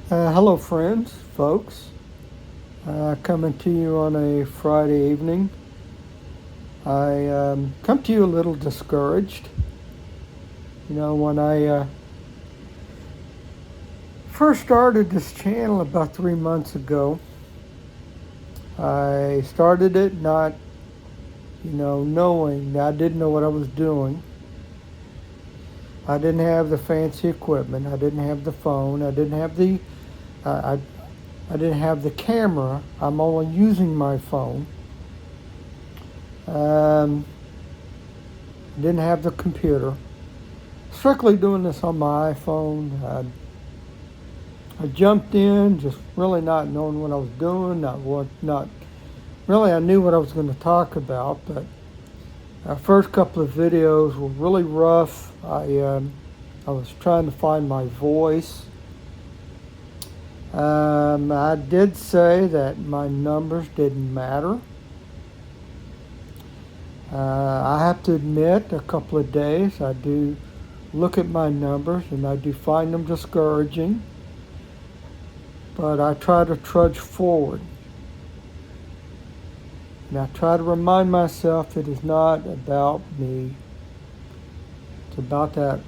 Hello, friends, folks. Coming to you on a Friday evening. I come to you a little discouraged. When I first started this channel about 3 months ago, I started it not, knowing I didn't know what I was doing. I didn't have the fancy equipment. I didn't have the phone. I didn't have I, I didn't have the camera. I'm only using my phone. Um, didn't have the computer. Strictly doing this on my iPhone. I jumped in, just really not knowing what I was doing. Not really. I knew what I was going to talk about, but our first couple of videos were really rough. I was trying to find my voice. I did say that my numbers didn't matter. I have to admit, a couple of days I do look at my numbers and I do find them discouraging, but I try to trudge forward. And I try to remind myself it is not about me. It's about that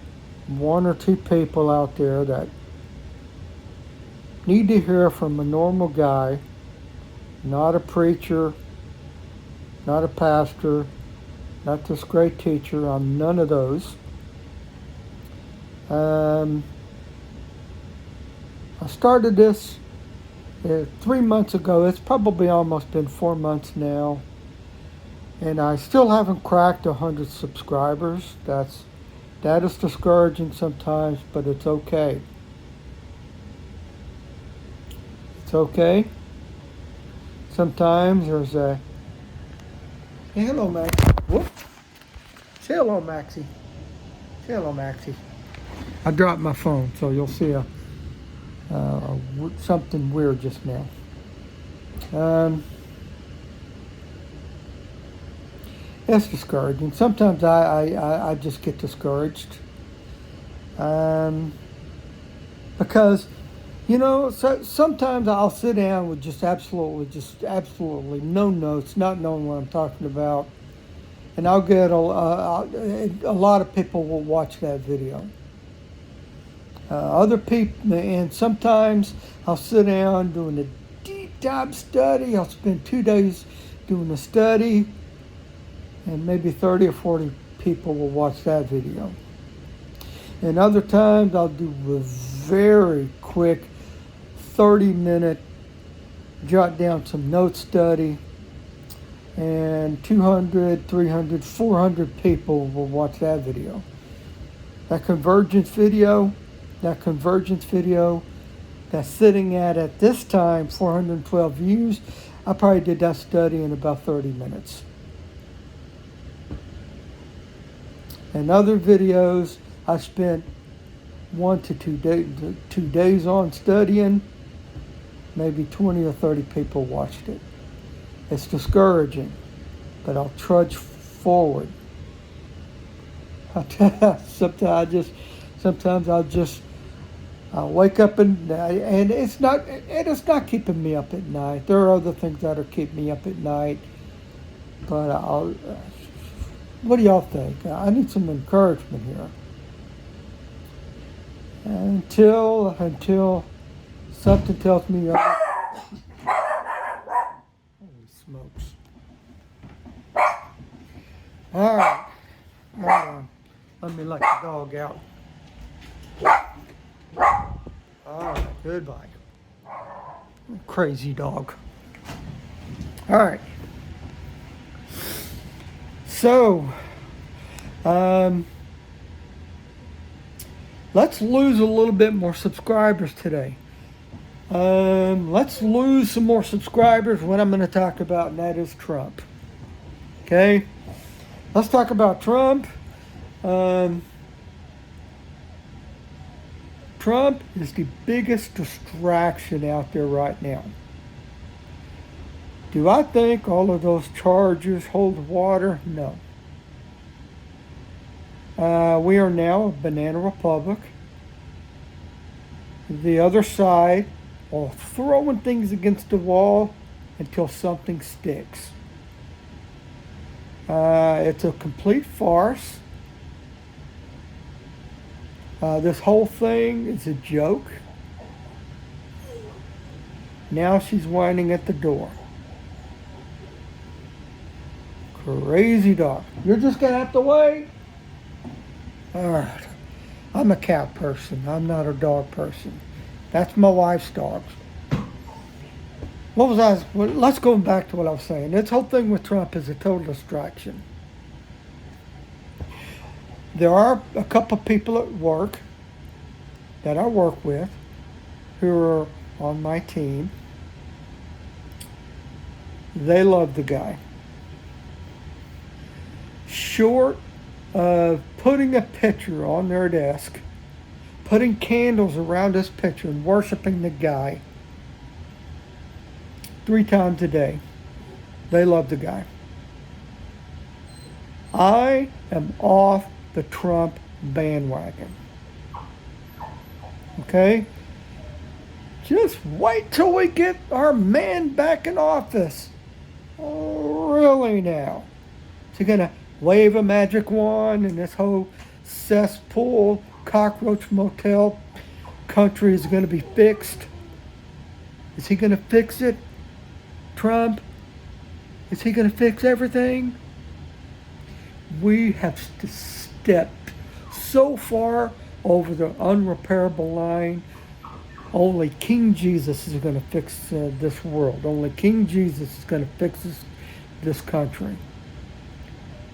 one or two people out there that need to hear from a normal guy, not a preacher, not a pastor, not this great teacher. I'm none of those. I started this 3 months ago. It's probably almost been 4 months now. And I still haven't cracked 100 subscribers. That is discouraging sometimes, but it's okay. It's okay. Sometimes there's hey, hello, Max. Whoop. Say hello, Maxie. Say hello, Maxie. I dropped my phone, so you'll see something weird just now. It's discouraging. Sometimes I just get discouraged. Because, so sometimes I'll sit down with just absolutely no notes, not knowing what I'm talking about. And I'll get a lot of people will watch that video. Other people, and sometimes I'll sit down doing a deep dive study. I'll spend 2 days doing a study, and maybe 30 or 40 people will watch that video. And other times I'll do a very quick 30-minute jot down some note study, and 200, 300, 400 people will watch that video. That convergence video that's sitting at this time 412 views, I probably did that study in about 30 minutes. And other videos I spent 1 to 2 days on studying, maybe 20 or 30 people watched it. It's discouraging, but I'll trudge forward. Sometimes I'll wake up and it's not keeping me up at night. There are other things that are keeping me up at night, but what do y'all think? I need some encouragement here. Until something tells me, holy smokes. All right, hold on. Let me let the dog out. All right, goodbye. Crazy dog. All right. So, let's lose a little bit more subscribers today. Let's lose some more subscribers. What I'm going to talk about, and that is Trump. Okay? Let's talk about Trump. Trump is the biggest distraction out there right now. Do I think all of those charges hold water? No. We are now a banana republic. the other side are throwing things against the wall until something sticks. It's a complete farce. This whole thing is a joke. Now she's whining at the door. Crazy dog. You're just going to have to wait. All right. I'm a cat person. I'm not a dog person. That's my wife's dogs. Let's go back to what I was saying. This whole thing with Trump is a total distraction. There are a couple of people at work that I work with who are on my team. They love the guy. Short of putting a picture on their desk, putting candles around this picture and worshiping the guy 3 times a day, they love the guy. I am off the Trump bandwagon. Okay? Just wait till we get our man back in office. Oh, really now? Is he going to wave a magic wand and this whole cesspool, cockroach motel country is going to be fixed? Is he going to fix it? Trump? Is he going to fix everything? We have stepped so far over the unrepairable line. Only King Jesus is going to fix this world. Only King Jesus is going to fix this country.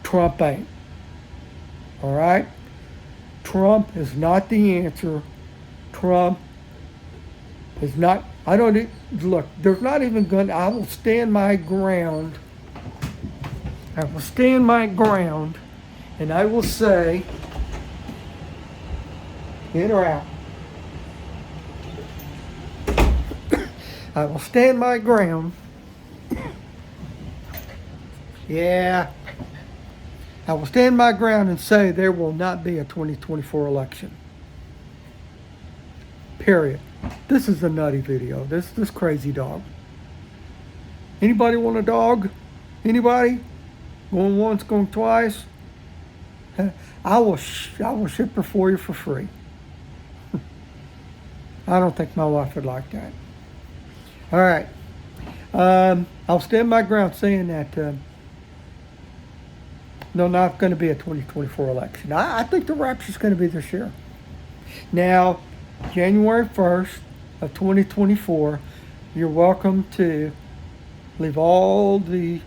Trump ain't. All right? Trump is not the answer. Trump is not. Look, there's not even going to. I will stand my ground. I will stand my ground, and I will say, in or out. I will stand my ground. Yeah. I will stand my ground and say there will not be a 2024 election. Period. This is a nutty video. This crazy dog. Anybody want a dog? Anybody? Going once, going twice? I will ship her for you for free. I don't think my wife would like that. All right. I'll stand my ground saying that no, not going to be a 2024 election. I think the rapture's going to be this year. Now, January 1st of 2024, you're welcome to leave all the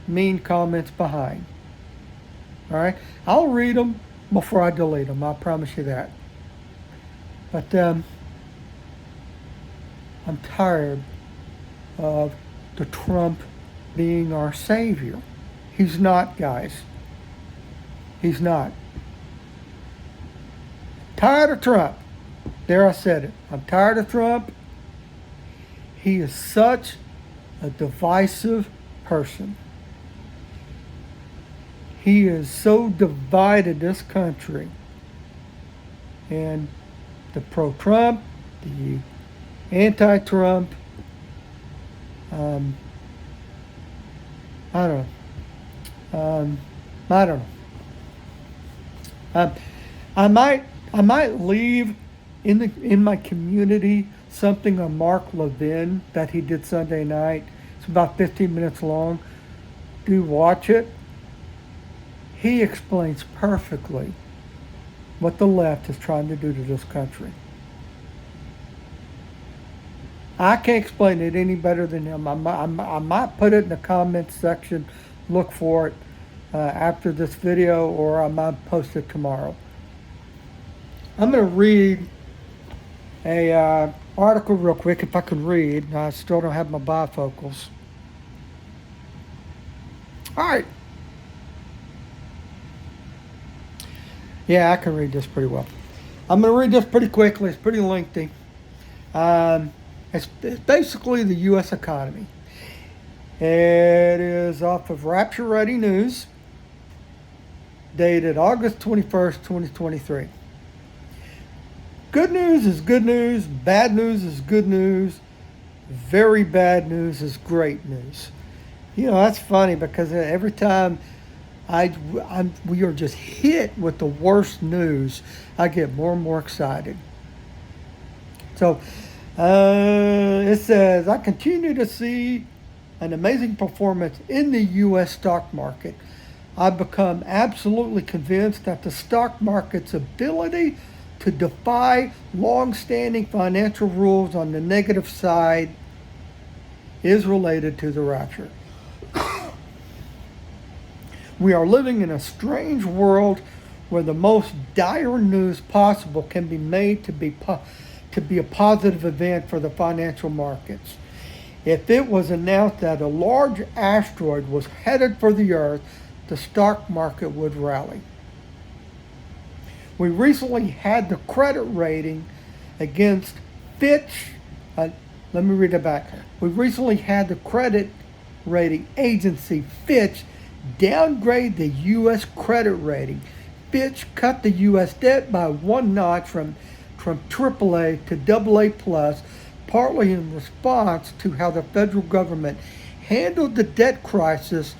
mean comments behind. All right? I'll read them before I delete them. I promise you that. But I'm tired of the Trump being our savior. He's not, guys. He's not. Tired of Trump. There, I said it. I'm tired of Trump. He is such a divisive person. He has so divided this country. And the pro-Trump, the anti-Trump, I don't know. I don't know. I might leave in my community something on Mark Levin that he did Sunday night. It's about 15 minutes long. Do watch it. He explains perfectly what the left is trying to do to this country. I can't explain it any better than him. I might put it in the comments section. Look for it after this video, or I might post it tomorrow. I'm going to read a article real quick, if I can read. I still don't have my bifocals. All right. Yeah, I can read this pretty well. I'm going to read this pretty quickly. It's pretty lengthy. It's basically the U.S. economy. It is off of Rapture Ready News, dated August 21st, 2023. Good news is good news, bad news is good news, very bad news is great news. You know, that's funny because every time we are just hit with the worst news, I get more and more excited. So it says, I continue to see an amazing performance in the U.S. stock market. I've become absolutely convinced that the stock market's ability to defy long-standing financial rules on the negative side is related to the rapture. We are living in a strange world where the most dire news possible can be made to be a positive event for the financial markets. If it was announced that a large asteroid was headed for the Earth, the stock market would rally. We recently had the credit rating against Fitch. Let me read it back. We recently had the credit rating agency Fitch downgrade the U.S. credit rating. Fitch cut the U.S. debt by one notch from AAA to AA+, partly in response to how the federal government handled the debt crisis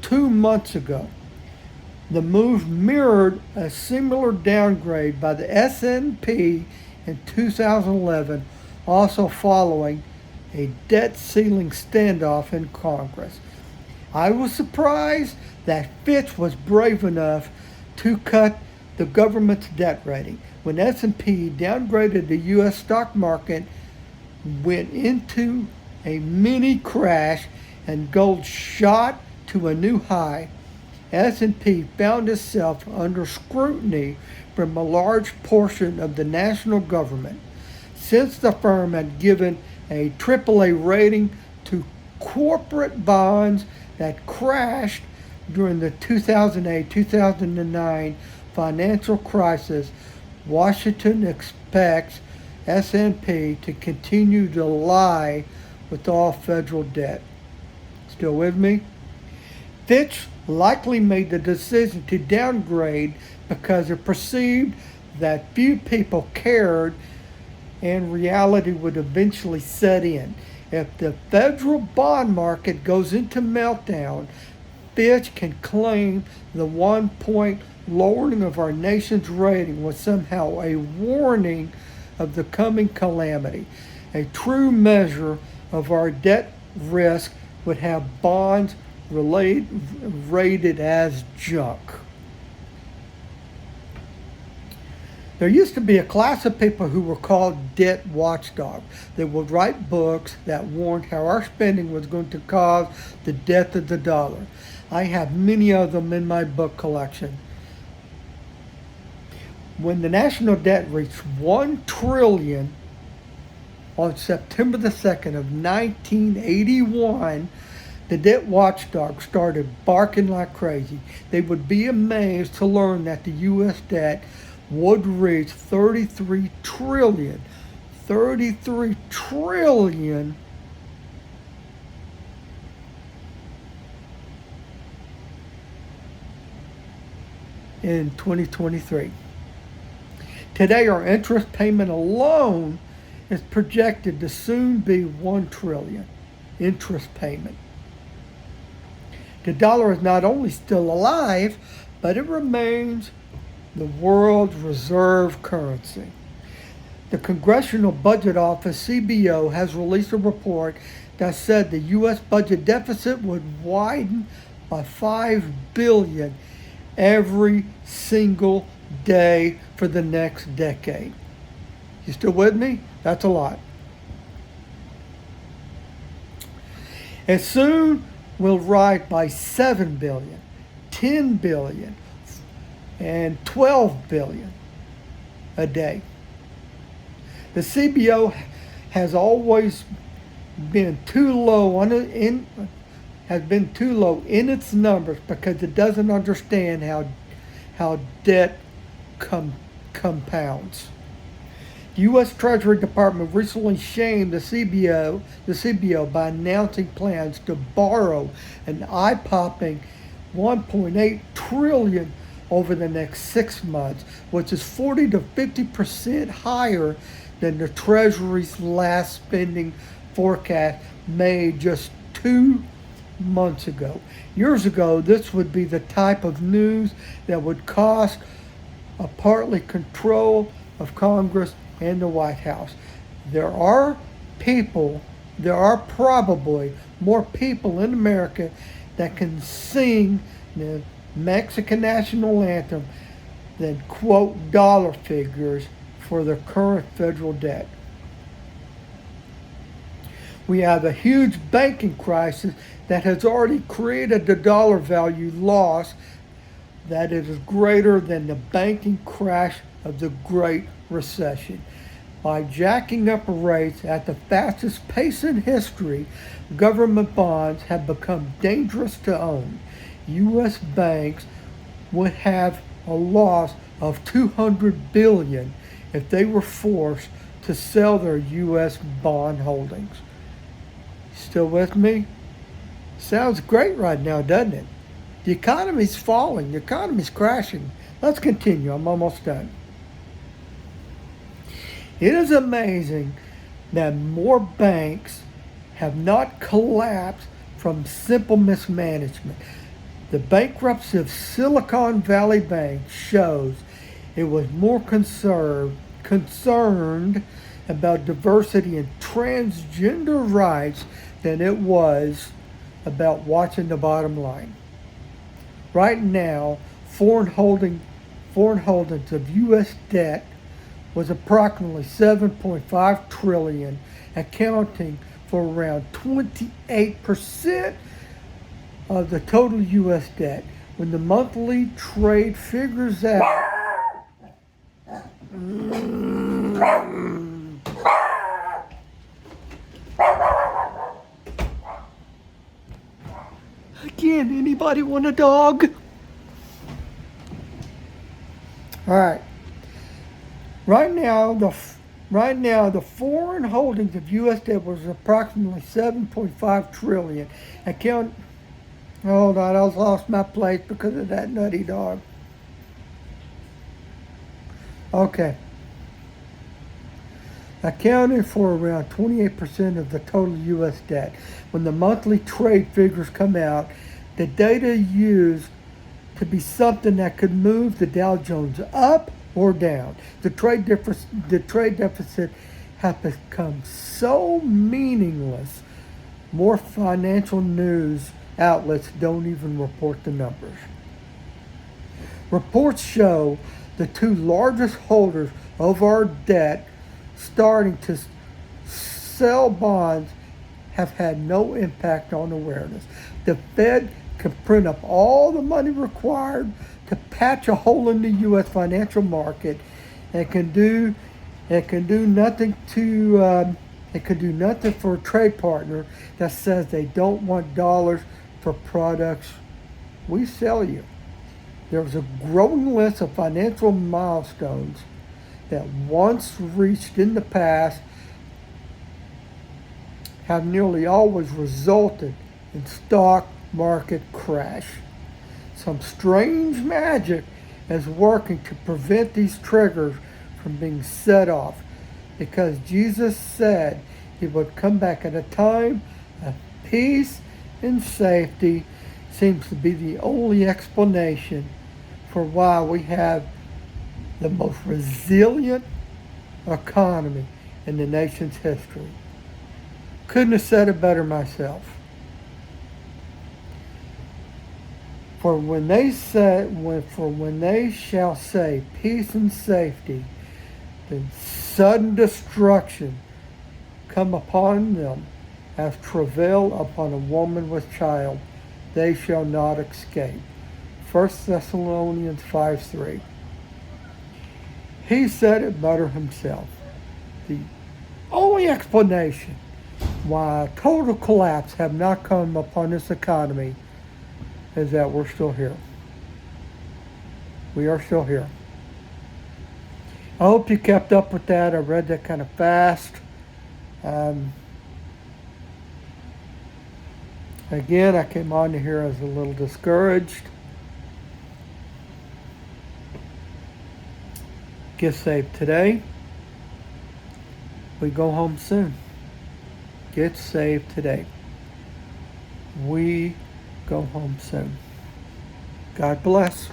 2 months ago. The move mirrored a similar downgrade by the S&P in 2011, also following a debt ceiling standoff in Congress. I was surprised that Fitch was brave enough to cut the government's debt rating. When S&P downgraded the U.S. stock market, went into a mini crash, and gold shot to a new high, S&P found itself under scrutiny from a large portion of the national government, since the firm had given a AAA rating to corporate bonds that crashed during the 2008-2009 financial crisis. Washington expects S&P to continue to lie with all federal debt. Still with me? Fitch likely made the decision to downgrade because it perceived that few people cared and reality would eventually set in. If the federal bond market goes into meltdown, Fitch can claim the 1-point lowering of our nation's rating was somehow a warning of the coming calamity. A true measure of our debt risk would have bonds rated as junk. There used to be a class of people who were called debt watchdogs. They would write books that warned how our spending was going to cause the death of the dollar. I have many of them in my book collection. When the national debt reached $1 trillion on September the 2nd of 1981, the debt watchdogs started barking like crazy. They would be amazed to learn that the U.S. debt would reach $33 trillion. $33 trillion in 2023. Today, our interest payment alone is projected to soon be $1 trillion interest payment. The dollar is not only still alive, but it remains the world's reserve currency. The Congressional Budget Office, CBO, has released a report that said the U.S. budget deficit would widen by $5 billion every single day for the next decade. You still with me? That's a lot. And soon will rise by $7 billion, $10 billion, and $12 billion a day. The CBO has always been too low in its numbers because it doesn't understand how debt compounds. The U.S. Treasury Department recently shamed the CBO by announcing plans to borrow an eye-popping $1.8 trillion over the next 6 months, which is 40 to 50% higher than the Treasury's last spending forecast made just 2 months ago. Years ago, this would be the type of news that would cost a partly control of Congress and the White House. There are probably more people in America that can sing the Mexican national anthem than quote dollar figures for the current federal debt. We have a huge banking crisis that has already created the dollar value loss that is greater than the banking crash of the Great Recession. By jacking up rates at the fastest pace in history, government bonds have become dangerous to own. U.S. banks would have a loss of $200 billion if they were forced to sell their U.S. bond holdings. Still with me? Sounds great right now, doesn't it? The economy's falling. The economy's crashing. Let's continue. I'm almost done. It is amazing that more banks have not collapsed from simple mismanagement. The bankruptcy of Silicon Valley Bank shows it was more concerned about diversity and transgender rights than it was about watching the bottom line. Right now, foreign holdings of U.S. debt was approximately $7.5 trillion, accounting for around 28% of the total U.S. debt. When the monthly trade figures out, again, anybody want a dog? All right. Right now, the foreign holdings of U.S. debt was approximately $7.5 trillion. Hold on, I lost my place because of that nutty dog. Okay. Accounting for around 28% of the total U.S. debt. When the monthly trade figures come out, the data used to be something that could move the Dow Jones up or down. The trade deficit has become so meaningless, more financial news outlets don't even report the numbers. Reports show the two largest holders of our debt starting to sell bonds have had no impact on awareness. The Fed can print up all the money required to patch a hole in the U.S. financial market, and can do nothing for a trade partner that says they don't want dollars for products we sell you. There's a growing list of financial milestones that once reached in the past have nearly always resulted in stock market crash. Some strange magic is working to prevent these triggers from being set off, because Jesus said he would come back at a time of peace and safety. Seems to be the only explanation for why we have the most resilient economy in the nation's history. Couldn't have said it better myself. For when they shall say peace and safety, then sudden destruction come upon them as travail upon a woman with child. They shall not escape. 1 Thessalonians 5:3. He said it better himself. The only explanation why total collapse have not come upon this economy is that we're still here. We are still here. I hope you kept up with that. I read that kind of fast. Again, I came on here as a little discouraged. Get saved today. We go home soon. Get saved today. We go home soon. God bless.